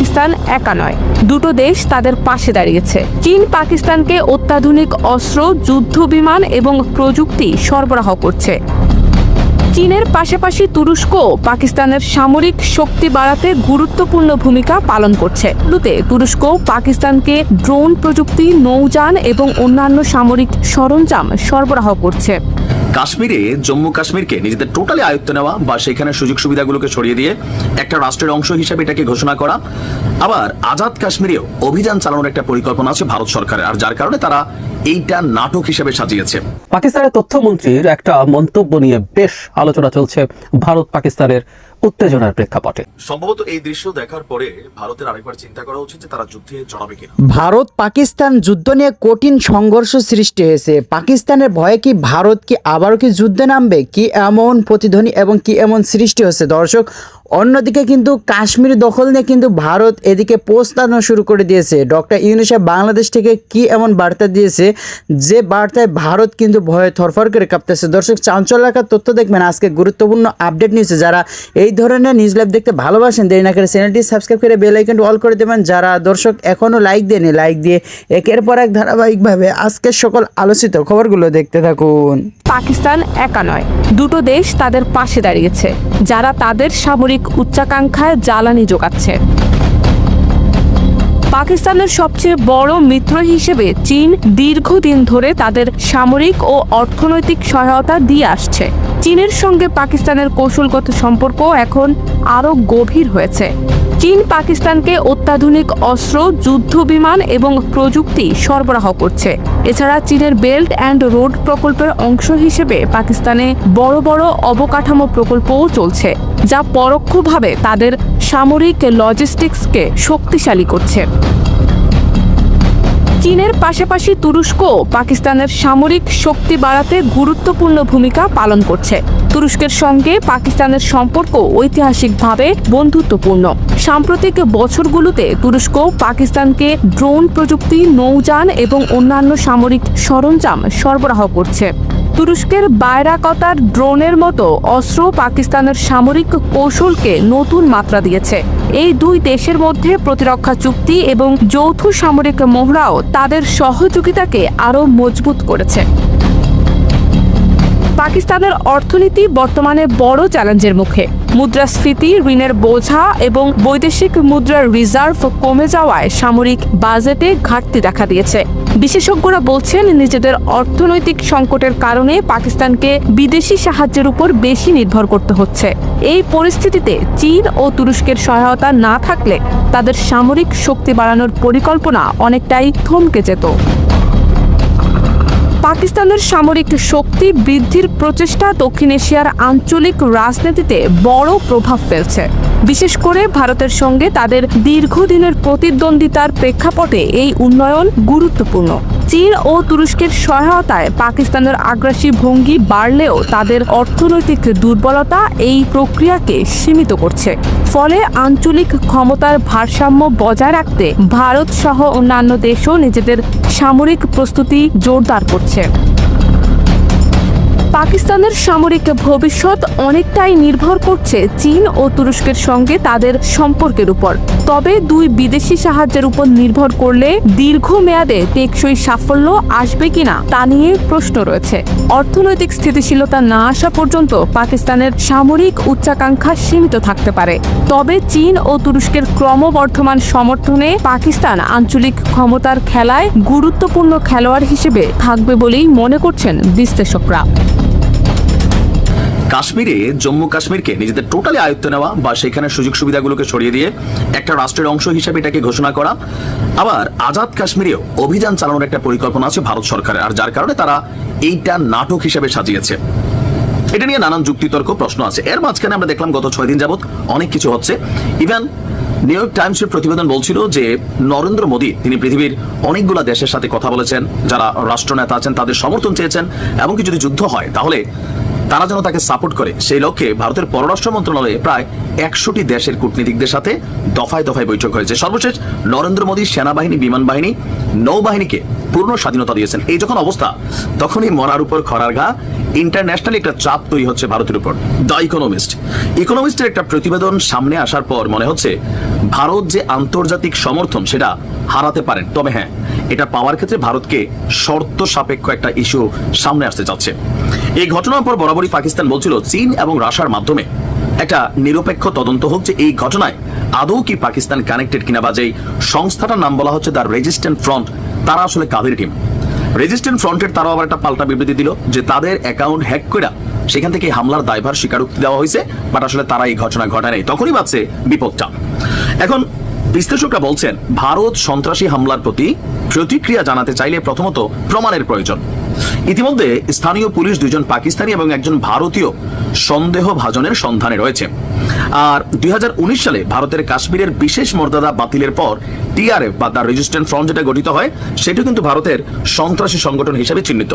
পাকিস্তান একা নয়, দুটো দেশ তাদের পাশে দাঁড়িয়েছে। চীন পাকিস্তানকে অত্যাধুনিক অস্ত্র, যুদ্ধ বিমান এবং প্রযুক্তি সরবরাহ করছে। চীনের পাশাপাশি তুরস্ক পাকিস্তানের সামরিক শক্তি বাড়াতে গুরুত্বপূর্ণ ভূমিকা পালন করছে। তুরস্ক পাকিস্তানকে ড্রোন প্রযুক্তি, নৌযান এবং অন্যান্য সামরিক সরঞ্জাম সরবরাহ করছে। কাশ্মীরে জম্মু কাশ্মীরকে নিজেদের টোটালি আয়ত্ত নেওয়া বা সেখানে সুযোগ সুবিধাগুলোকে সরিয়ে দিয়ে একটা রাষ্ট্রের অংশ হিসেবে এটাকে ঘোষণা করা, আবার আজাদ কাশ্মীরেও অভিযান চালানোর একটা পরিকল্পনা আছে ভারত সরকারের, আর যার কারণে তারা এইটা নাটক হিসেবে সাজিয়েছে। পাকিস্তানের তথ্যমন্ত্রীর একটা মন্তব্য নিয়ে বেশ আলোচনা চলছে ভারত পাকিস্তানের উত্তেজনার প্রেক্ষাপটে। সম্ভবত এই দৃশ্য দেখার পরে ভারতের আরেকবার চিন্তা করা উচিত যে তারা যুদ্ধে জড়াবে কিনা। ভারত পাকিস্তান যুদ্ধ নিয়ে কঠিন সংঘর্ষ সৃষ্টি হয়েছে। পাকিস্তানের ভয়ে কি ভারত কি আবারও কি যুদ্ধে নামবে, কি এমন প্রতিধ্বনি এবং কি এমন সৃষ্টি হচ্ছে দর্শক। অন্যদিকে কিন্তু কাশ্মীর দখল নিয়ে কিন্তু ভারত এদিকে প্রস্তাবনা শুরু করে দিয়েছে। ডক্টর ইউনূস বাংলাদেশ থেকে কি এমন বার্তা দিয়েছে, যে বার্তায় ভারত কিন্তু ভয়ে থরফর করে কাঁপতেছে। দর্শক, চাঞ্চল্যকর তথ্য দেখবেন আজকে গুরুত্বপূর্ণ আপডেট নিউজে। যারা এই ধরনের নিউজ লাইভ দেখতে ভালোবাসেন, দেরি না করে চ্যানেলটি সাবস্ক্রাইব করে বেল আইকনটি অল করে দেবেন। যারা দর্শক এখনও লাইক দেয়নি, লাইক দিয়ে একের পর এক ধারাবাহিকভাবে আজকের সকল আলোচিত খবরগুলো দেখতে থাকুন। পাকিস্তান একা নয়, দুটো দেশ তাদের পাশে দাঁড়িয়েছে, যারা তাদের সামরিক উচ্চাকাঙ্ক্ষায় জ্বালানি যোগাচ্ছে। পাকিস্তানের সবচেয়ে বড় মিত্র হিসেবে চীন দীর্ঘদিন ধরে তাদের সামরিক ও অর্থনৈতিক সহায়তা দিয়ে আসছে। চীনের সঙ্গে পাকিস্তানের কৌশলগত সম্পর্ক এখন আরও গভীর হয়েছে। চীন পাকিস্তানকে অত্যাধুনিক অস্ত্র, যুদ্ধ বিমান এবং প্রযুক্তি সরবরাহ করছে। এছাড়া চীনের বেল্ট অ্যান্ড রোড প্রকল্পের অংশ হিসেবে পাকিস্তানে বড় বড় অবকাঠামো প্রকল্পও চলছে, যা পরোক্ষভাবে তাদের সামরিক লজিস্টিক্সকে শক্তিশালী করছে। চীনের পাশাপাশি তুরস্ক পাকিস্তানের সামরিক শক্তি বাড়াতে গুরুত্বপূর্ণ ভূমিকা পালন করছে। তুরস্কের সঙ্গে পাকিস্তানের সম্পর্ক ঐতিহাসিকভাবে বন্ধুত্বপূর্ণ। সাম্প্রতিক বছরগুলোতে তুরস্ক পাকিস্তানকে ড্রোন প্রযুক্তি, নৌযান এবং অন্যান্য সামরিক সরঞ্জাম সরবরাহ করছে। তুরস্কের বাইরাকতার ড্রোনের মতো অস্ত্র পাকিস্তানের সামরিক কৌশলকে নতুন মাত্রা দিয়েছে। এই দুই দেশের মধ্যে প্রতিরক্ষা চুক্তি এবং যৌথ সামরিক মহড়াও তাদের সহযোগিতাকে আরও মজবুত করেছে। পাকিস্তানের অর্থনীতি বর্তমানে বড় চ্যালেঞ্জের মুখে। মুদ্রাস্ফীতি, ঋণের বোঝা এবং বৈদেশিক মুদ্রার রিজার্ভ কমে যাওয়ায় সামরিক বাজেটে ঘাটতি দেখা দিয়েছে। বিশেষজ্ঞরা বলছেন, নিজেদের অর্থনৈতিক সংকটের কারণে পাকিস্তানকে বিদেশি সাহায্যের উপর বেশি নির্ভর করতে হচ্ছে। এই পরিস্থিতিতে চীন ও তুরস্কের সহায়তা না থাকলে তাদের সামরিক শক্তি বাড়ানোর পরিকল্পনা অনেকটাই থমকে যেত। পাকিস্তানের সামরিক শক্তি বৃদ্ধির প্রচেষ্টা দক্ষিণ এশিয়ার আঞ্চলিক রাজনীতিতে বড় প্রভাব ফেলছে। বিশেষ করে ভারতের সঙ্গে তাদের দীর্ঘদিনের প্রতিদ্বন্দ্বিতার প্রেক্ষাপটে এই উন্নয়ন গুরুত্বপূর্ণ। চীন ও তুরস্কের সহায়তায় পাকিস্তানের আগ্রাসী ভঙ্গি বাড়লেও তাদের অর্থনৈতিক দুর্বলতা এই প্রক্রিয়াকে সীমিত করছে। ফলে আঞ্চলিক ক্ষমতার ভারসাম্য বজায় রাখতে ভারত সহ অন্যান্য দেশও নিজেদের সামরিক প্রস্তুতি জোরদার করছে। পাকিস্তানের সামরিক ভবিষ্যৎ অনেকটাই নির্ভর করছে চীন ও তুরস্কের সঙ্গে তাদের সম্পর্কের উপর। তবে দুই বিদেশি সাহায্যের উপর নির্ভর করলে দীর্ঘমেয়াদে টেকসই সাফল্য আসবে কিনা তা নিয়ে প্রশ্ন রয়েছে। অর্থনৈতিক স্থিতিশীলতা না আসা পর্যন্ত পাকিস্তানের সামরিক উচ্চাকাঙ্ক্ষা সীমিত থাকতে পারে। তবে চীন ও তুরস্কের ক্রমবর্ধমান সমর্থনে পাকিস্তান আঞ্চলিক ক্ষমতার খেলায় গুরুত্বপূর্ণ খেলোয়াড় হিসেবে থাকবে বলেই মনে করছেন বিশ্লেষকরা। কাশ্মীরে জম্মু কাশ্মীরকে নিজেদের টোটালি আয়ত্ত নেওয়া বা সেখানে সুযোগ সুবিধাগুলোকে সরিয়ে দিয়ে একটা রাষ্ট্রের অংশ হিসেবে এটাকে ঘোষণা করা, আবার আজাদ কাশ্মীরেও অভিযান চালানোর একটা পরিকল্পনা আছে ভারত সরকারের, আর যার কারণে তারা এইটা নাটক হিসেবে সাজিয়েছে। এটা নিয়ে নানান যুক্তিতর্ক প্রশ্ন আছে। এর মাঝখানে আমরা দেখলাম গত 6 দিন যাবত অনেক কিছু হচ্ছে। ইভেন নিউ ইয়র্ক টাইমসের প্রতিবেদন বলছিল যে নরেন্দ্র মোদী তিনি পৃথিবীর অনেকগুলো দেশের সাথে কথা বলেছেন, যারা রাষ্ট্রনেতা আছেন তাদের সমর্থন চেয়েছেন, এমনকি যদি যুদ্ধ হয় তাহলে তারা যেন তাকে সাপোর্ট করে সেই লক্ষ্যে ভারতের পররাষ্ট্র মন্ত্রণালয়ে প্রায় 100টি দেশের কূটনীতিকদের সাথে দফায় দফায় বৈঠক হয়েছে। সর্বশেষ নরেন্দ্র মোদী সেনাবাহিনী, বিমান বাহিনী, নৌবাহিনীকে পূর্ণ স্বাধীনতা দিয়েছেন। এই যখন অবস্থা, তখনই মরার উপর খরার ঘা, ইন্টারন্যাশনালি একটা চাপ তৈরি হচ্ছে ভারতের উপর। দ্য ইকোনমিস্টের একটা প্রতিবেদন সামনে আসার পর মনে হচ্ছে ভারত যে আন্তর্জাতিক সমর্থন সেটা হারাতে পারেন। তবে হ্যাঁ, এটা পাওয়ার ক্ষেত্রে ভারতকে শর্ত সাপেক্ষ একটা ইস্যু সামনে আসতে যাচ্ছে। এই ঘটনার পর বরাবরই পাকিস্তান বলছিল চীন এবং রাশিয়ার মাধ্যমে একটা নিরপেক্ষ তদন্ত হোক যে এই ঘটনায় আদৌ কি পাকিস্তান কানেক্টেড কিনা, বা যেই সংস্থাটার নাম বলা হচ্ছে দ্য রেজিস্ট্যান্ট ফ্রন্ট, তারা আসলে কাদের টিম। রেজিস্ট্যান্ট ফ্রন্টের তারাও আবার একটা পাল্টা বিবৃতি দিল যে তাদের অ্যাকাউন্ট হ্যাক করে সেখান থেকে হামলার দায়ভার স্বীকারোক্তি দেওয়া হয়েছে, বাট আসলে তারা এই ঘটনা ঘটায় নাই। তখনই বাড়ছে বিপদটা। এখন বিশ্লেষকরা বলছেন ভারত সন্ত্রাসী হামলার প্রতি প্রতিক্রিয়া জানাতে চাইলে প্রথমত প্রমাণের প্রয়োজন। ইতিমধ্যে স্থানীয় পুলিশ 2 জন পাকিস্তানি এবং 1 জন ভারতীয় সন্দেহভাজনের সন্ধানে রয়েছে। আর 2019 সালে ভারতের কাশ্মীরের বিশেষ মর্যাদা বাতিলের পর টিআরএফ বা দ্য রেজিস্ট্যান্ট ফ্রন্ট যেটা গঠিত হয়, সেটা কিন্তু ভারতের সন্ত্রাসী সংগঠন হিসেবে চিহ্নিত।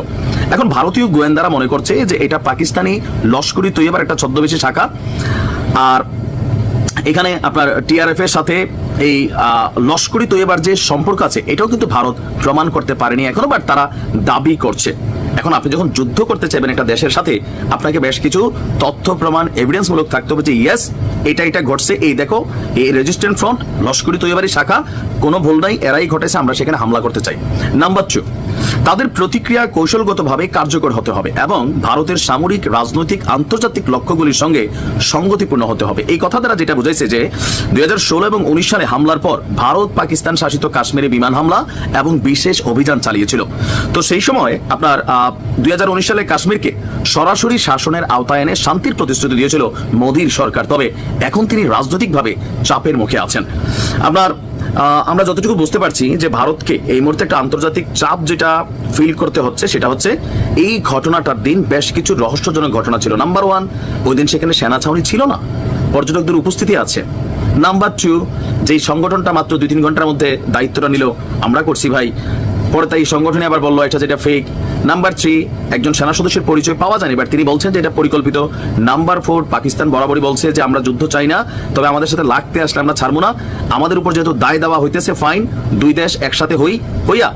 এখন ভারতীয় গোয়েন্দারা মনে করছে যে এটা পাকিস্তানি লস্করি তৈয়বার একটা ছদ্মবেশী শাখা। আর এখানে আপনার টিআরএফ এর সাথে এই লস্করি তৈয়বার যে সম্পর্ক আছে, এটাও কিন্তু ভারত প্রমাণ করতে পারেনি এখনো, বাট তারা দাবি করছে। এখন আপনি যখন যুদ্ধ করতে চাইবেন একটা দেশের সাথে, আপনাকে বেশ কিছু তথ্য প্রমাণ এভিডেন্স মূলক থাকতে হবে যে ইয়েস এটা ঘটছে, এই দেখো এই রেজিস্ট্যান্ট ফ্রন্ট লস্করি তৈয়বারি শাখা, কোনো ভুল নাই, এরাই ঘটেছে, আমরা সেখানে হামলা করতে চাই। নাম্বার 2, তাদের প্রতিক্রিয়া কৌশলগতভাবে কার্যকর হতে হবে এবং ভারতের সামরিক, রাজনৈতিক, আন্তর্জাতিক লক্ষ্যগুলির সঙ্গে সঙ্গতিপূর্ণ হতে হবে। এই কথা দ্বারা যেটা বোঝাইছে যে 2016 এবং 19 সালে হামলার পর ভারত পাকিস্তান শাসিত কাশ্মীরে বিমান হামলা এবং বিশেষ অভিযান চালিয়েছিল। তো সেই সময় আপনার 2019 সালে কাশ্মীরকে সরাসরি শাসনের আওতায় এনে শান্তির প্রতিশ্রুতি দিয়েছিল মোদীর সরকার। তবে এখন তিনি রাজনৈতিকভাবে চাপের মুখে আছেন। আমরা যতটুকু বুঝতে পারছি যে ভারতকে এই মুহূর্তে একটা আন্তর্জাতিক চাপ যেটা ফিল করতে হচ্ছে, সেটা হচ্ছে এই ঘটনাটার দিন বেশ কিছু রহস্যজনক ঘটনা ছিল। নাম্বার 1, ওই দিন সেখানে সেনা ছাউনি ছিল না, পর্যটকদের উপস্থিতি আছে। নাম্বার 2, যেই সংগঠনটা মাত্র 2-3 ঘন্টার মধ্যে দায়িত্বটা নিল, আমরা করছি ভাই, পরে তাই সংগঠনে আবার বললো এটা যেটা ফেক। নাম্বার 3, একজন সেনা সদস্যের পরিচয় পাওয়া যায়নি, বাট তিনি বলছেন যে এটা পরিকল্পিত। নাম্বার 4, পাকিস্তান বরাবরই বলছে যে আমরা যুদ্ধ চাই না, তবে আমাদের সাথে লাগতে আসলে আমরা ছাড়বো না। আমাদের উপর যেহেতু দায় দেওয়া হইতেছে, ফাইন, 2 দেশ একসাথে হইয়া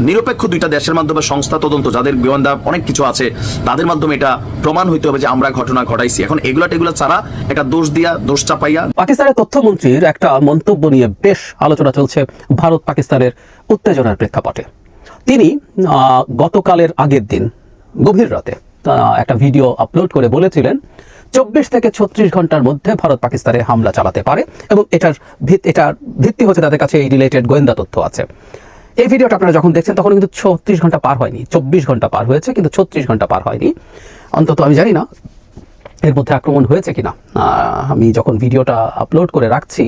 নিরপেক্ষ 2টা দেশের মাধ্যমে সংস্থা তদন্ত, যাদের গোয়েন্দা অনেক কিছু আছে, তাদের মাধ্যমে এটা প্রমাণ হইতে হবে যে আমরা ঘটনা ঘটাইছি। এখন এগুলা ছাড়া একটা দোষ চাপাইয়া। পাকিস্তানের তথ্যমন্ত্রীর একটা মন্তব্য নিয়ে বেশ আলোচনা চলছে ভারত পাকিস্তানের উত্তেজনার প্রেক্ষাপটে। তিনি গতকালের আগের দিন গভীর রাতে একটা ভিডিও আপলোড করে বলেছিলেন 24 থেকে 36 ঘন্টার মধ্যে ভারত পাকিস্তানে হামলা চালাতে পারে, এবং এটার ভিত্তি হচ্ছে তাদের কাছে এই রিলেটেড গোয়েন্দা তথ্য আছে। এই ভিডিওটা আপনারা যখন দেখছেন তখন কিন্তু 36 ঘন্টা পার হয়নি, 24 ঘন্টা পার হয়েছে, কিন্তু 36 ঘন্টা পার হয়নি। অন্তত আমি জানি না এর মধ্যে আক্রমণ হয়েছে কিনা। আমি যখন ভিডিওটা আপলোড করে রাখছি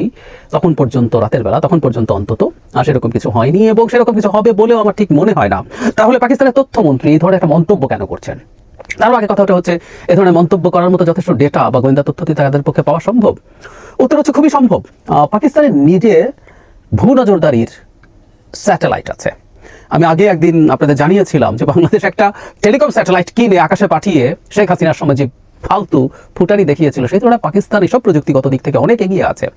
তখন পর্যন্ত, রাতের বেলা, তখন পর্যন্ত অন্তত সেরকম কিছু হয়নি, এবং সেরকম কিছু হবে বলেও আমার ঠিক মনে হয় না। তাহলে পাকিস্তানের তথ্যমন্ত্রী এই ধরনের একটা মন্তব্য কেন করছেন? তার আগে কথাটা হচ্ছে, এ ধরনের মন্তব্য করার মতো যথেষ্ট ডেটা বা গোয়েন্দা তথ্য তাদের পক্ষে পাওয়া সম্ভব? উত্তর হচ্ছে খুবই সম্ভব। পাকিস্তানের নিজের ভূ নজরদারির স্যাটেলাইট আছে। আমি আগে একদিন আপনাদের জানিয়েছিলাম যে বাংলাদেশ একটা টেলিকম স্যাটেলাইট কিনে আকাশে পাঠিয়ে শেখ হাসিনার সময় যে ফালতু ফুটানি দেখিয়েছিল, সেই তুলনায় পাকিস্তান এসব প্রযুক্তিগত দিক থেকে অনেক এগিয়ে আছে।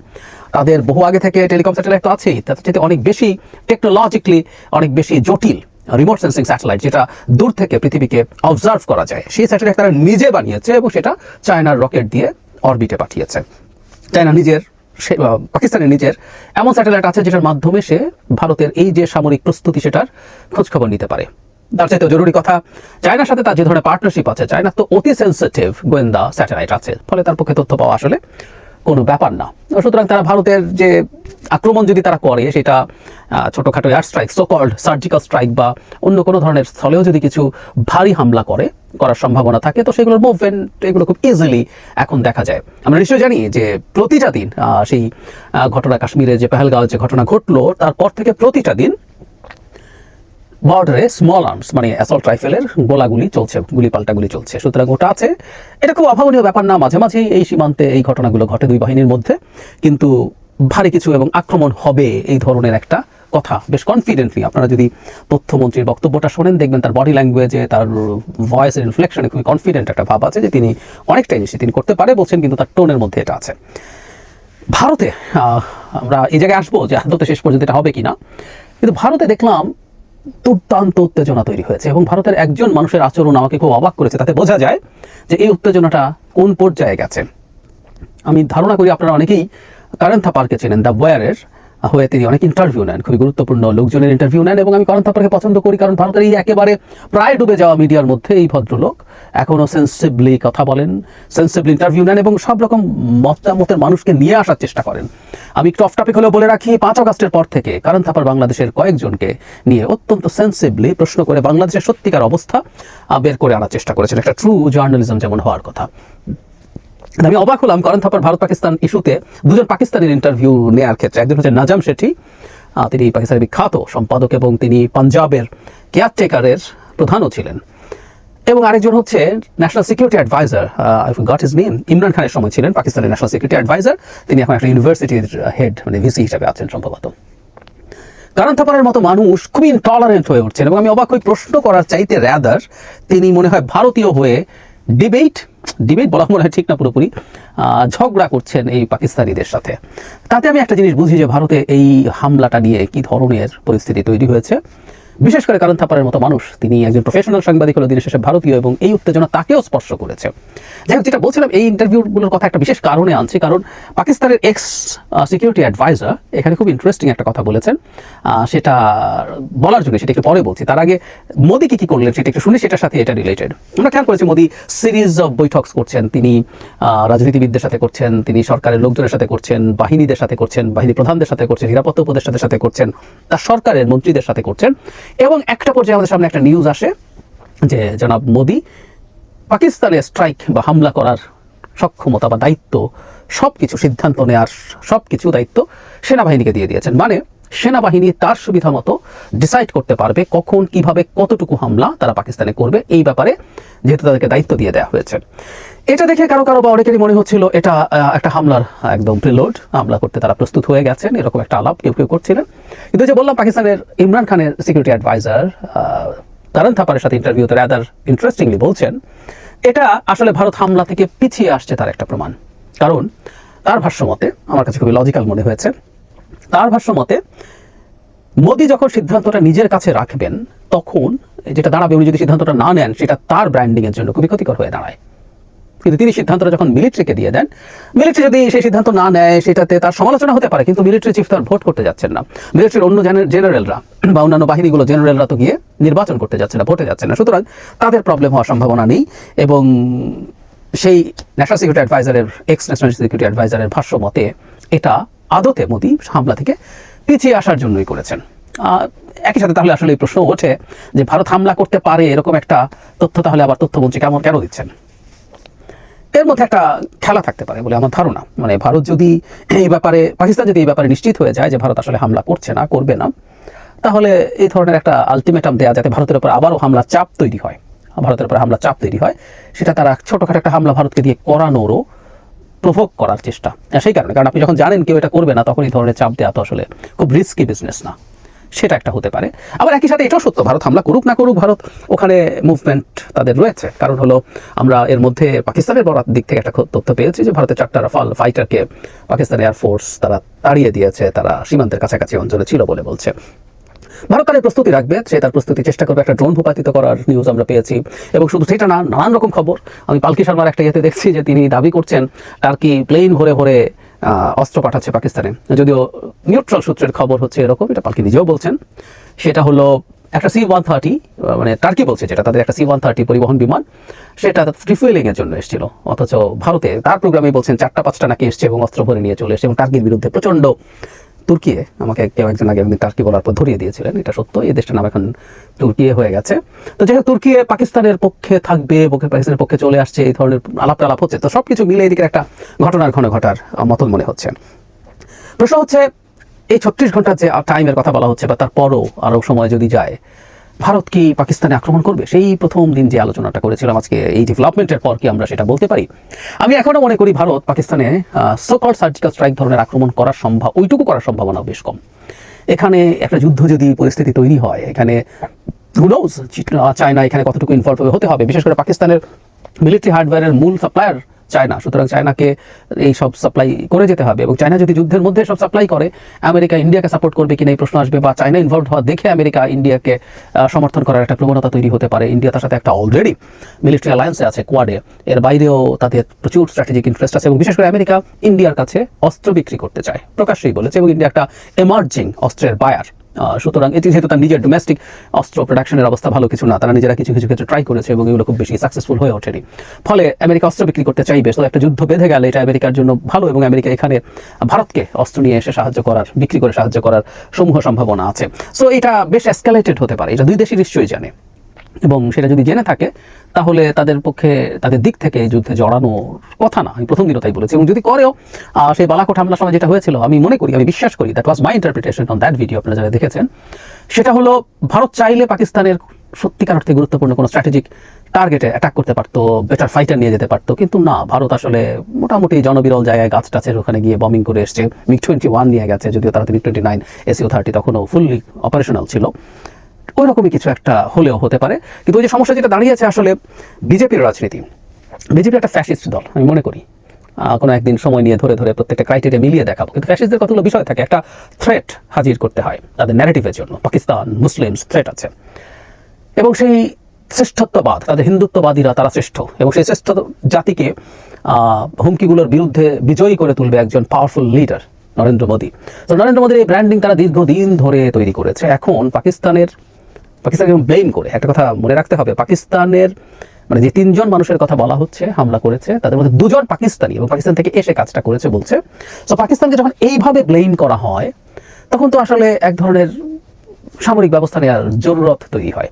তাদের বহু আগে থেকে টেলিকম স্যাটেলাইট তো আছেই, তার সাথে অনেক বেশি টেকনোলজিক্যালি অনেক বেশি জটিল রিমোট সেন্সিং স্যাটেলাইট, যেটা দূর থেকে পৃথিবীকে অবজার্ভ করা যায়, সেই স্যাটেলাইট তারা নিজে বানিয়েছে এবং সেটা চায়নার রকেট দিয়ে অরবিটে পাঠিয়েছে। পাকিস্তানের নিজের এমন স্যাটেলাইট আছে যেটার মাধ্যমে সে ভারতের এই যে সামরিক প্রস্তুতি সেটার খোঁজখবর নিতে পারে। তার চাইতে জরুরি কথা, চায়নার সাথে তার যে ধরনের পার্টনারশিপ আছে, চায়না তো অতি সেন্সিটিভ গোয়েন্দা স্যাটেলাইট আছে, ফলে তার পক্ষে তথ্য পাওয়া আসলে কোনো ব্যাপার না। সুতরাং তারা ভারতের যে আক্রমণ যদি তারা করে, সেটা ছোটোখাটো air strike, so called surgical strike, বা অন্য কোনো ধরনের স্থলেও যদি কিছু ভারী হামলা করার সম্ভাবনা থাকে, তো সেগুলোর মুভমেন্ট এগুলো খুব ইজিলি এখন দেখা যায়। আমরা নিশ্চয়ই জানি যে প্রতিটা দিন সেই ঘটনা, কাশ্মীরে যে পেহেলগাঁওয়ে যে ঘটনা ঘটলো, তারপর থেকে প্রতিটা দিন বর্ডারে স্মল আর্মস মানে অ্যাসল্ট রাইফেলের গুলিপাল্টাগুলি চলছে। সুতরাং ওটা আছে, এটা খুব অভাবনীয় ব্যাপার না। মাঝে মাঝে এই সীমান্তে এই ঘটনাগুলো ঘটে 2 বাহিনীর মধ্যে, কিন্তু ভারী কিছু এবং আক্রমণ হবে এই ধরনের একটা কথা বেশ কনফিডেন্টলি, আপনারা যদি তথ্যমন্ত্রীর বক্তব্যটা শোনেন দেখবেন তার বডি ল্যাঙ্গুয়েজে, তার ভয়েসের ইনফ্লেকশনে খুবই কনফিডেন্ট একটা ভাব আছে যে তিনি অনেকটাই নিশ্চিত তিনি করতে পারে বলছেন, কিন্তু তার টোনের মধ্যে এটা আছে। ভারতে আমরা এই জায়গায় আসবো যে আদতে শেষ পর্যন্ত এটা হবে কিনা, কিন্তু ভারতে দেখলাম দুর্দান্ত উত্তেজনা তৈরি হয়েছে এবং ভারতের একজন মানুষের আচরণ আমাকে খুব অবাক করেছে। তাতে বোঝা যায় যে এই উত্তেজনাটা কোন পর্যায়ে গেছে। আমি ধারণা করি আপনারা অনেকেই কারণ থাপারকে চেনেন, দ্য ওয়ারের হয়ে তিনি অনেক ইন্টারভিউ নেন, খুবই গুরুত্বপূর্ণ লোকজনের ইন্টারভিউ নেন, এবং আমি কারণ থাপারকে পছন্দ করি কারণ ভারতের এই একেবারে প্রায় ডুবে যাওয়া মিডিয়ার মধ্যে এই ভদ্রলোক এখনও সেন্সিবলি কথা বলেন, সেন্সিবলি ইন্টারভিউ নেন এবং সব রকম মতামতের মানুষকে নিয়ে আসার চেষ্টা করেন। আমি একটু অফ টপিক হলেও বলে রাখি, 5 আগস্টের পর থেকে কারণ থাপার বাংলাদেশের কয়েকজনকে নিয়ে অত্যন্ত সেন্সিবলি প্রশ্ন করে বাংলাদেশের সত্যিকার অবস্থা বের করে আনার চেষ্টা করেছেন, একটা ট্রু জার্নালিজম যেমন হওয়ার কথা। আমি অবাক হলাম কারণ থাপার ভারত পাকিস্তান ইস্যুতে দুজন পাকিস্তানের ইন্টারভিউ নেওয়ার ক্ষেত্রে। একজন হচ্ছে নাজাম শেঠি, তিনি পাকিস্তানের বিখ্যাত সম্পাদক এবং তিনি পাঞ্জাবের কেয়ারটেকারের প্রধানও ছিলেন, এবং আরেকজন হচ্ছে national security adviser, I got his name, Imran খানের সময় ছিলেন পাকিস্তানের ন্যাশনাল সিকিউরিটি অ্যাডভাইজার, তিনি এখন একটা ইউনিভার্সিটির হেড মানে ভিসি হিসেবে আছেন সম্ভবত। কারণ থাপারের মতো মানুষ খুবই ইনটলারেন্ট হয়ে উঠছেন এবং আমি অবাক হয়ে প্রশ্ন করার চাইতে র্যাদার তিনি মনে হয় ভারতীয় হয়ে ডিবেট বলা মনে হয় ঠিক না, পুরোপুরি ঝগড়া করছেন এই পাকিস্তানিদের সাথে। তাতে আমি একটা জিনিস বুঝি যে ভারতে এই হামলাটা নিয়ে কি ধরনের পরিস্থিতি তৈরি হয়েছে। বিশেষ করে কারণ থাপারের মতো মানুষ, তিনি একজন প্রফেশনাল সাংবাদিক হলো, দিনের শেষে ভারতীয়, এবং এই উত্তেজনা তাকেও স্পর্শ করেছে। যাই হোক, যেটা বলছিলাম এই ইন্টারভিউগুলোর কথা একটা বিশেষ কারণে আনছি, কারণ পাকিস্তানের এক্স সিকিউরিটি অ্যাডভাইজার এখানে খুব ইন্টারেস্টিং একটা কথা বলেছেন, সেটা বলার জন্য সেটা একটু পরে বলছি। তার আগে মোদি কি করলেন সেটা একটু শুনে, সেটার সাথে এটা রিলেটেড। আমরা খেয়াল করেছি মোদি সিরিজ অফ বৈঠকস করছেন, তিনি রাজনীতিবিদদের সাথে করছেন, তিনি সরকারের লোকজনের সাথে করছেন, বাহিনীদের সাথে করছেন, বাহিনী প্রধানদের সাথে করছেন, নিরাপত্তা উপদেষ্টাদের সাথে করছেন, তার সরকারের মন্ত্রীদের সাথে করছেন। এবং একটা পর্যায়ে আমাদের সামনে একটা নিউজ আসে যে জনাব মোদি পাকিস্তানে স্ট্রাইক বা হামলা করার সক্ষমতা বা দায়িত্ব, সবকিছু সিদ্ধান্ত নেওয়ার সবকিছু দায়িত্ব সেনাবাহিনীকে দিয়ে দিয়েছেন। মানে সেনাবাহিনী তার সুবিধা মতো ডিসাইড করতে পারবে কখন, কিভাবে, কতটুকু হামলা তারা পাকিস্তানে করবে, এই ব্যাপারে যেহেতু তাদেরকে দায়িত্ব দিয়ে দেওয়া হয়েছে। এটা দেখে কারো বা অনেকেরই মনে হচ্ছিল এটা একটা হামলার একদম প্রিলোড, হামলা করতে তারা প্রস্তুত হয়ে গেছেন, এরকম একটা আলাপ কেউ করছিলেন। কিন্তু যে বললাম পাকিস্তানের ইমরান খানের সিকিউরিটি অ্যাডভাইজার কারণ থাপারের সাথে ইন্টারভিউতে রাদার ইন্টারেস্টিংলি বলছেন এটা আসলে ভারত হামলা থেকে পিছিয়ে আসছে তার একটা প্রমাণ। কারণ তার ভাষ্যমতে, আমার কাছে খুবই লজিক্যাল মনে হয়েছে, তার ভাষ্যমতে মোদি যখন সিদ্ধান্তটা নিজের কাছে রাখবেন তখন যেটা দাঁড়াবে, উনি যদি সিদ্ধান্তটা না নেন সেটা তার ব্র্যান্ডিংয়ের জন্য খুবই ক্ষতিকর হয়ে দাঁড়ায়। কিন্তু তিনি সিদ্ধান্তটা যখন মিলিটারিকে দিয়ে দেন, মিলিটারি যদি সেই সিদ্ধান্ত না নেয় সেটাতে তার সমালোচনা হতে পারে, কিন্তু মিলিটারি চিফ তার ভোট করতে যাচ্ছেন না, মিলিটারির অন্য জেনারেলরা বা অন্যান্য বাহিনীগুলো জেনারেলরা তো গিয়ে নির্বাচন করতে যাচ্ছে না, ভোটে যাচ্ছে না, সুতরাং তাদের প্রবলেম হওয়ার সম্ভাবনা নেই। এবং সেই ন্যাশনাল সিকিউরিটি অ্যাডভাইজারের এক্স ন্যাশনাল সিকিউরিটি অ্যাডভাইজারের ভাষ্য মতে এটা আদতে মোদি হামলা থেকে পিছিয়ে আসার জন্যই করেছেন। একই সাথে তাহলে আসলে এই প্রশ্ন ওঠে যে ভারত হামলা করতে পারে এরকম একটা তথ্য তাহলে আবার তথ্যমন্ত্রী কেন দিচ্ছেন? এর মধ্যে একটা খেলা থাকতে পারে বলে আমার ধারণা। মানে ভারত যদি এই ব্যাপারে, পাকিস্তান যদি এই ব্যাপারে নিশ্চিত হয়ে যায় যে ভারত আসলে হামলা করছে না, করবে না, তাহলে এই ধরনের একটা আলটিমেটাম দেওয়া যাতে ভারতের উপর আবারও হামলা চাপ তৈরি হয়, সেটা তারা ছোটখাটো একটা হামলা ভারতকে দিয়ে করানোরও প্রভোগ করার চেষ্টা। সেই কারণে, কারণ আপনি যখন জানেন কেউ এটা করবে না তখন এই ধরনের চাপ দেওয়া তো আসলে খুব রিস্কি বিজনেস না, সেটা একটা হতে পারে। আবার একই সাথে এটাও সত্য, ভারত হামলা করুক না করুক, ভারত ওখানে মুভমেন্ট তাদের রয়েছে। কারণ হলো আমরা এর মধ্যে পাকিস্তানের বড় দিক থেকে একটা তথ্য পেয়েছি যে ভারতের 4টা রাফাল ফাইটারকে পাকিস্তান এয়ারফোর্স তারা তাড়িয়ে দিয়েছে, তারা সীমান্তের কাছাকাছি অঞ্চলে ছিল বলে বলছে। ভারত তার প্রস্তুতি রাখবে, সে তার প্রস্তুতি চেষ্টা করবে। একটা ড্রোন ভূপাতিত করার নিউজ আমরা পেয়েছি, এবং শুধু সেটা না, নানান রকম খবর। আমি পালকি শর্মার একটা ইয়েতে দেখছি যে তিনি দাবি করছেন টার্কি প্লেন ভরে অস্ত্র পাঠাচ্ছে পাকিস্তানে, যদিও নিউট্রাল সূত্রের খবর হচ্ছে এরকম, এটা পালকি নিজেও বলছেন। সেটা হলো একটা C-130, মানে টার্কি বলছে যেটা তাদের একটা C-130 পরিবহন বিমান, সেটা রিফুয়েলিং এর জন্য এসেছিল, অথচ ভারতে তার প্রোগ্রামে বলছেন 4টা-5টা নাকি এসছে এবং অস্ত্র ভরে নিয়ে চলে এসছে, এবং টার্কির বিরুদ্ধে প্রচণ্ড তুর্কিয়ে, আমাকে কেউ একজন আগে একদিন টার্কি বলার পর ধরিয়ে দিয়েছিলেন, এটা সত্য, এই দেশটার নাম এখন তুর্কিয়ে হয়ে গেছে। তো যাই হোক, তুর্কিয়ে পাকিস্তানের পক্ষে থাকবে, পাকিস্তানের পক্ষে চলে আসছে, এই ধরনের আলাপ হচ্ছে। তো সবকিছু মিলে এদিকে একটা ঘটনার ঘটার মতন মনে হচ্ছে। প্রশ্ন হচ্ছে এই 36 ঘন্টার যে টাইমের কথা বলা হচ্ছে, বা তারপরও আরও সময় যদি যায়, ভারত কি পাকিস্তানে আক্রমণ করবে? সেই প্রথম দিন যে আলোচনাটা করেছিলাম আজকে এই ডেভেলপমেন্টের পর কি আমরা সেটা বলতে পারি? আমি এখনও মনে করি ভারত পাকিস্তানে সো কল্ড সার্জিক্যাল স্ট্রাইক ধরনের আক্রমণ ওইটুকু করার সম্ভাবনা বেশ কম। এখানে একটা যুদ্ধ যদি পরিস্থিতি তৈরি হয়, এখানে who knows চায়না এখানে কতটুকু ইনভলভ হতে হবে। বিশেষ করে পাকিস্তানের মিলিটারি হার্ডওয়্যারের মূল সাপ্লায়ার চায়না, সুতরাং চায়নাকে এই সব সাপ্লাই করে যেতে হবে। এবং চায়না যদি যুদ্ধের মধ্যে সব সাপ্লাই করে, আমেরিকা ইন্ডিয়াকে সাপোর্ট করবে কিনা এই প্রশ্ন আসবে, বা চায়না ইনভলভ হওয়া দেখে আমেরিকা ইন্ডিয়াকে সমর্থন করার একটা প্রবণতা তৈরি হতে পারে। ইন্ডিয়া তার সাথে একটা অলরেডি মিলিটারি অ্যালায়েন্সে আছে, কোয়াডে, এর বাইরেও তাদের প্রচুর স্ট্র্যাটেজিক ইন্টারেস্ট আছে। এবং বিশেষ করে আমেরিকা ইন্ডিয়ার কাছে অস্ত্র বিক্রি করতে চায়, প্রকাশ্যেই বলেছে, এবং ইন্ডিয়া একটা এমার্জিং অস্ত্রের বায়ার। সুতরাং এটি যেহেতু তার নিজের ডোমেস্টিক অস্ত্র প্রোডাকশনের অবস্থা ভালো কিছু না, তারা নিজেরা কিছু কিছু ক্ষেত্রে ট্রাই করেছে এবং এগুলো খুব বেশি সাকসেসফুল হয়ে ওঠেনি। ফলে আমেরিকা অস্ত্র বিক্রি করতে চাইবে, তো একটা যুদ্ধ বেঁধে গেলে এটা আমেরিকার জন্য ভালো, এবং আমেরিকা এখানে ভারতকে অস্ত্র নিয়ে এসে সাহায্য করার, বিক্রি করে সাহায্য করার সমূহ সম্ভাবনা আছে। সো এটা বেশ এসকালেটেড হতে পারে, এটা দুই দেশই নিশ্চয়ই জানে, এবং সেটা যদি জেনে থাকে তাহলে তাদের পক্ষে, তাদের দিক থেকে এই যুদ্ধে জড়ানোর কথা না। আমি প্রথম দিনও তাই বলেছি, এবং যদি করেও সেই বালাকোট হামলার সময় যেটা হয়েছিল, আমি মনে করি, আমি বিশ্বাস করি, that was my interpretation on that video, আপনারা যারা দেখেছেন, সেটা হলো ভারত চাইলে পাকিস্তানের সত্যিকার অর্থে গুরুত্বপূর্ণ কোনো স্ট্র্যাটেজিক টার্গেটে অ্যাটাক করতে পারতো, বেটার ফাইটার নিয়ে যেতে পারতো, কিন্তু না, ভারত আসলে মোটামুটি জনবিরল জায়গায় গাছ টাছের ওখানে গিয়ে বমিং করে এসছে। MiG-21 নিয়ে গেছে, যদিও তারা MiG-29 SU-30 তখনও ফুললি অপারেশনাল ছিল। ওই রকমই কিছু একটা হলেও হতে পারে। কিন্তু ওই যে সমস্যা যেটা দাঁড়িয়েছে আসলে বিজেপির রাজনীতি, বিজেপি একটা ফ্যাসিস্ট দল আমি মনে করি। কোনো একদিন সময় নিয়ে ধরে ধরে প্রত্যেকটা ক্রাইটেরিয়া মিলিয়ে দেখাবো, কিন্তু ফ্যাসিস্টদের কতগুলো বিষয় থাকে, একটা থ্রেট হাজির করতে হয় তাদের ন্যারেটিভের জন্য। পাকিস্তান, মুসলিমস থ্রেট আছে, এবং সেই শ্রেষ্ঠত্ববাদ, তাদের হিন্দুত্ববাদীরা তারা শ্রেষ্ঠ, এবং সেই শ্রেষ্ঠ জাতিকে হুমকিগুলোর বিরুদ্ধে বিজয়ী করে তুলবে একজন পাওয়ারফুল লিডার, নরেন্দ্র মোদী। তো নরেন্দ্র মোদীর এই ব্র্যান্ডিং তারা দীর্ঘদিন ধরে তৈরি করেছে। এখন পাকিস্তানকে ব্লেম করে একটা কথা মনে রাখতে হবে, পাকিস্তানের মানে যে 3 জন মানুষের কথা বলা হচ্ছে হামলা করেছে, তাদের মধ্যে 2 জন পাকিস্তানি এবং পাকিস্তান থেকে এসে কাজটা করেছে বলছে। তো পাকিস্তানকে যখন এইভাবে ব্লেম করা হয়, তখন তো আসলে এক ধরনের সামরিক ব্যবস্থা নেওয়ার জরুরত তৈরি হয়।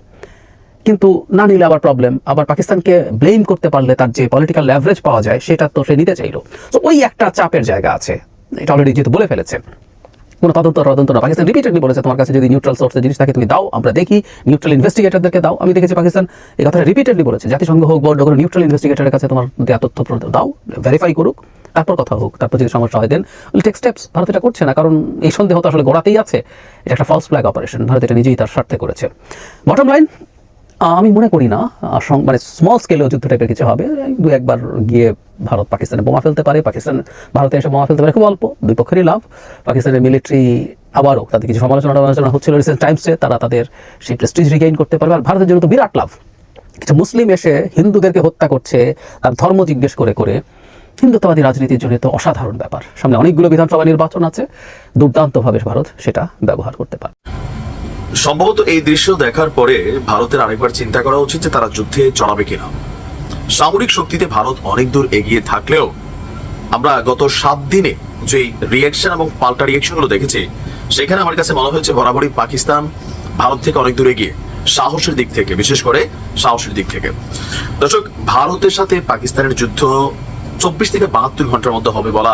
কিন্তু না নিলে আবার প্রবলেম, আবার পাকিস্তানকে ব্লেম করতে পারলে তার যে পলিটিক্যাল লেভারেজ পাওয়া যায় সেটা তো সে নিতে চাইলো। তো ওই একটা চাপের জায়গা আছে, এটা অলরেডি যেহেতু বলে ফেলেছে। কোনো তদন্ত না, পাকিস্তান রিপিটেডলি বলেছে তোমার কাছে যদি নিউট্রাল সোর্সের জিনিস থাকে তুমি দাও, আমরা দেখি, নিউট্রাল ইনভেস্টিগেটরদেরকে দাও। আমি দেখেছি পাকিস্তান এই কথাটা রিপিটেডলি বলেছে, জাতিসংঘ হোক, বড় কোনো নিউট্রাল ইনভেস্টিগেটরের কাছে তোমার দেওয়া তথ্য দাও, ভেরিফাই করুক, তারপর কথা হোক, তারপর যদি সমস্যা হয় দেন টেক স্টেপস। ভারত এটা করছে না, কারণ এই সন্দেহ তো আসলে গোড়াতেই আছে, এটা একটা ফলস ফ্ল্যাগ অপারেশন, ভারত এটা নিজেই তার স্বার্থে করেছে। বটম লাইন, আমি মনে করি না মানে স্মল স্কেলেও যুদ্ধ টাইপের কিছু হবে। 2-1বার গিয়ে ভারত পাকিস্তানে বোমা ফেলতে পারে, পাকিস্তান ভারতে এসে বোমা ফেলতে পারে, খুব অল্প, 2 পক্ষেরই লাভ। পাকিস্তানের মিলিটারি আবারও তাদের কিছু সমালোচনা হচ্ছিল রিসেন্ট টাইমসে, তারা তাদের সেই প্রেস্টিজ রিগেইন করতে পারবে। আর ভারতের জন্য তো বিরাট লাভ, কিছু মুসলিম এসে হিন্দুদেরকে হত্যা করছে তার ধর্ম জিজ্ঞেস করে করে। হিন্দুত্ববাদী রাজনীতির জন্য তো অসাধারণ ব্যাপার, সামনে অনেকগুলো বিধানসভা নির্বাচন আছে, দুর্দান্তভাবে ভারত সেটা ব্যবহার করতে পারে। সম্ভবত এই দৃশ্য দেখার পরে ভারতের আরেকবার চিন্তা করা উচিত যে তারা যুদ্ধে জড়াবে কিনা। সামরিক শক্তিতে ভারত অনেক দূর এগিয়ে থাকলেও আমরা গত 7 দিনে যে রিয়াকশন এবং পাল্টা রিয়াকশন গুলো দেখেছি, সেখানে আমার কাছে মনে হয়েছে বরাবরই পাকিস্তান ভারত থেকে অনেক দূর এগিয়ে, সাহসের দিক থেকে, বিশেষ করে সাহসের দিক থেকে। দর্শক, ভারতের সাথে পাকিস্তানের যুদ্ধ 24 থেকে 72 ঘন্টার মধ্যে হবে বলা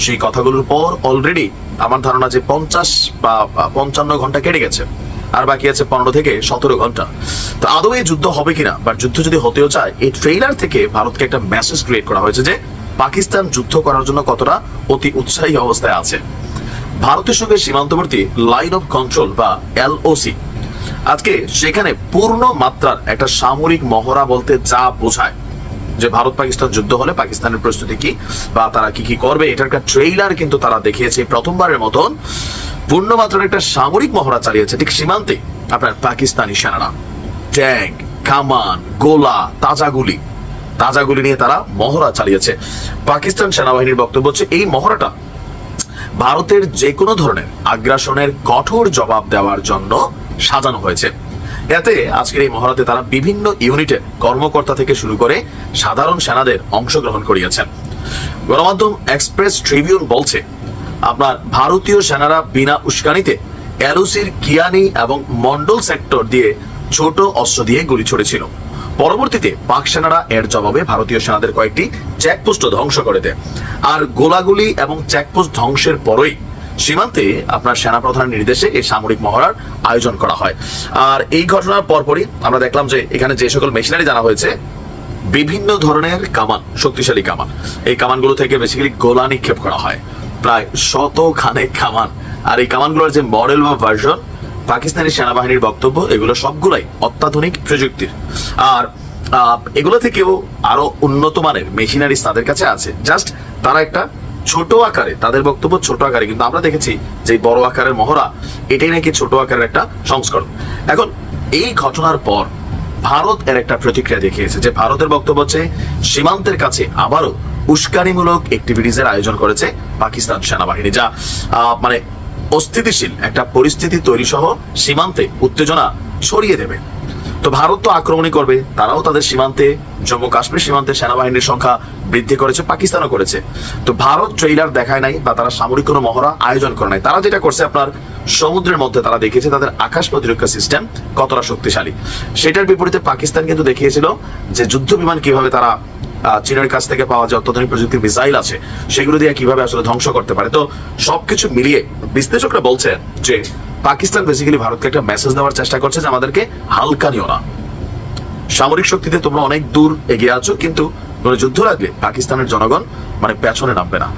সেই কথাগুলোর পর অলরেডি আমার ধারণা যে 50 বা 55 ঘন্টা কেটে গেছে, আর বাকি আছে 15 থেকে 17 ঘন্টা। তো আদৌ এই যুদ্ধ হবে কিনা, বা যুদ্ধ যদি হতেও চায়, এই ট্রেইলার থেকে ভারতকে একটা মেসেজ ক্রিয়েট করা হয়েছে যে পাকিস্তান যুদ্ধ করার জন্য কতটা অতি উৎসাহী অবস্থায় আছে। ভারতের সঙ্গে সীমান্তবর্তী লাইন অফ কন্ট্রোল বা LOC, আজকে সেখানে পূর্ণ মাত্রার একটা সামরিক মহড়া বলতে যা বোঝায়, যে ভারত পাকিস্তান যুদ্ধ হলে পাকিস্তানের প্রস্তুতি কি বা তারা কি কি করবে, এটার একটা ট্রেইলার কিন্তু তারা দেখিয়েছে। প্রথমবারের মতন পূর্ণমাত্রার একটা সামরিক মহড়া চালিয়েছে ঠিক সীমান্তে আপনার পাকিস্তানি সেনারা। ট্যাঙ্ক, কামান, গোলা, তাজা গুলি নিয়ে তারা মহড়া চালিয়েছে। পাকিস্তান সেনাবাহিনীর বক্তব্য হচ্ছে এই মহড়াটা ভারতের যে কোনো ধরনের আগ্রাসনের কঠোর জবাব দেওয়ার জন্য সাজানো হয়েছে। এতে আজকের এই মহড়াতে তারা বিভিন্ন ইউনিটের কর্মকর্তা থেকে শুরু করে সাধারণ সেনাদের অংশগ্রহণ করিয়েছেন। গণমাধ্যম এক্সপ্রেস ট্রিবিউন বলছে আপনার ভারতীয় সেনারা বিনা উস্কানিতে LOCর কিয়ানি এবং মন্ডল সেক্টর দিয়ে ছোট অস্ত্র দিয়ে গুলি ছড়েছিল। পরবর্তীতে পাক সেনারা এর জবাবে ভারতীয় সেনাদের কয়েকটি চেকপোস্ট ধ্বংস করে দেয়। আর গোলাগুলি এবং চেকপোস্ট ধ্বংসের পরই সীমান্তে আপনার সেনাপ্রধানের নির্দেশে এই সামরিক মহড়ার আয়োজন করা হয়। আর এই ঘটনার পরপরই আমরা দেখলাম যে এখানে যে সকল মেশিনারি জানা হয়েছে, বিভিন্ন ধরনের কামান, শক্তিশালী কামান, এই কামানগুলো থেকে বেসিক্যালি গোলা নিক্ষেপ করা হয়। প্রায় 100 খানেক কামান আর এই কামানগুলোর যে মডেল বা ভার্সন, পাকিস্তানি সেনাবাহিনীর বক্তব্য, এগুলো সবগুলাই অত্যাধুনিক প্রযুক্তির। আর এগুলো থেকেও আরো উন্নত মানের মেশিনারিজ তাদের কাছে আছে। জাস্ট তারা একটা ছোট আকারে, তাদের বক্তব্য ছোট আকারে, কিন্তু আমরা দেখেছি যে বড় আকারের মহড়া, এটাই নাকি ছোট আকারের একটা সংস্করণ। এখন এই ঘটনার পর ভারত এর একটা প্রতিক্রিয়া দেখিয়েছে, যে ভারতের বক্তব্য হচ্ছে সীমান্তের কাছে আবারও উস্কানিমূলক অ্যাক্টিভিটিজের আয়োজন করেছে পাকিস্তান সেনাবাহিনী, যা মানে অস্থিতিশীল একটা পরিস্থিতি তৈরি সহ সীমান্তে উত্তেজনা ছড়িয়ে দেবে। তো ভারত তো আক্রমণই করবে, তারাও তাদের সীমান্তে, জম্মু কাশ্মীর সীমান্তে সেনাবাহিনীর সংখ্যা বৃদ্ধি করেছে, পাকিস্তানও করেছে। তো ভারত ট্রেইলার দেখায় নাই বা তারা সামরিক কোনো মহড়া আয়োজন করে নাই। তারা যেটা করছে, আপনার সমুদ্রের মধ্যে তারা দেখিয়েছে তাদের আকাশ প্রতিরক্ষা সিস্টেম কতটা শক্তিশালী। সেটার বিপরীতে পাকিস্তান কিন্তু দেখিয়েছিল যে যুদ্ধ বিমান কিভাবে তারা চীনের কাছ থেকে পাওয়া যে অত্যাধুনিক প্রযুক্তির মিসাইল আছে সেগুলো দিয়ে কিভাবে আসলে ধ্বংস করতে পারে। তো সবকিছু মিলিয়ে বিশ্লেষকরা বলছেন যে পাকিস্তান বেসিক্যালি ভারতকে একটা মেসেজ দেওয়ার চেষ্টা করছে যে আমাদেরকে হালকা নিও না, সামরিক শক্তিতে তোমরা অনেক দূর এগিয়ে আছো, কিন্তু যুদ্ধ লাগলে পাকিস্তানের জনগণ মানে পেছনে নামবে না।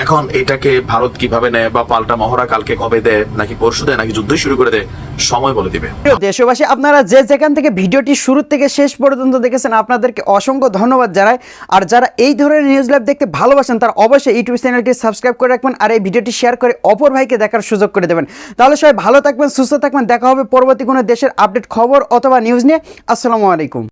এখন এটাকে ভারত কিভাবে নেয় বা পাল্টা মহড়া কালকে কবে দেয়, নাকি পরশু দেয়, নাকি যুদ্ধই শুরু করে দেয়, সময় বলে দিবে। দেশবাসী, আপনারা যে যেখান থেকে ভিডিওটি শুরু থেকে শেষ পর্যন্ত দেখেছেন আপনাদেরকে অসংখ্য ধন্যবাদ জানাই। আর যারা এই ধরনের নিউজ লাইভ দেখতে ভালোবাসেন তারা অবশ্যই ইউটিউব চ্যানেলটি সাবস্ক্রাইব করে রাখবেন আর এই ভিডিওটি শেয়ার করে অপর ভাইকে দেখার সুযোগ করে দেবেন। তাহলে সবাই ভালো থাকবেন, সুস্থ থাকবেন। দেখা হবে পরবর্তী কোনো দেশের আপডেট খবর অথবা নিউজ নিয়ে। আসসালামু আলাইকুম।